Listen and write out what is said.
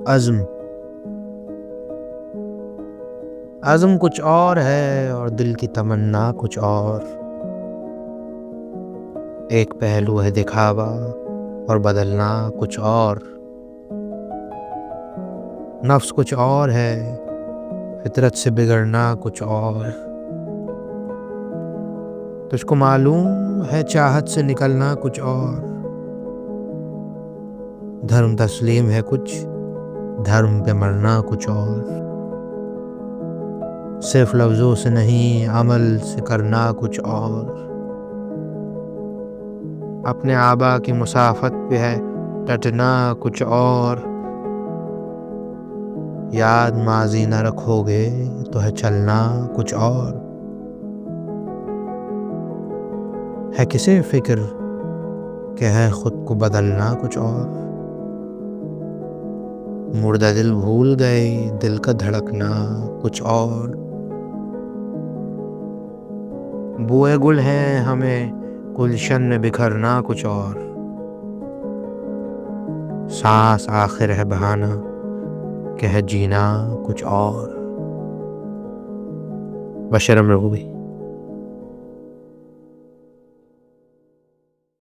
عزم عزم کچھ اور ہے اور دل کی تمنا کچھ اور. ایک پہلو ہے دکھاوا اور بدلنا کچھ اور. نفس کچھ اور ہے، فطرت سے بگڑنا کچھ اور. تجھ کو معلوم ہے چاہت سے نکلنا کچھ اور. دھرم تسلیم ہے کچھ، دھرم پہ مرنا کچھ اور. صرف لفظوں سے نہیں عمل سے کرنا کچھ اور. اپنے آبا کی مسافت پہ ہے ڈٹنا کچھ اور. یاد ماضی نہ رکھو گے تو ہے چلنا کچھ اور. ہے کسے فکر کہ ہے خود کو بدلنا کچھ اور. مردہ دل بھول گئے دل کا دھڑکنا کچھ اور. بوئے گل ہیں ہمیں گلشن میں بکھرنا کچھ اور. سانس آخر ہے بہانہ کہ ہے جینا کچھ اور. بشر امروی.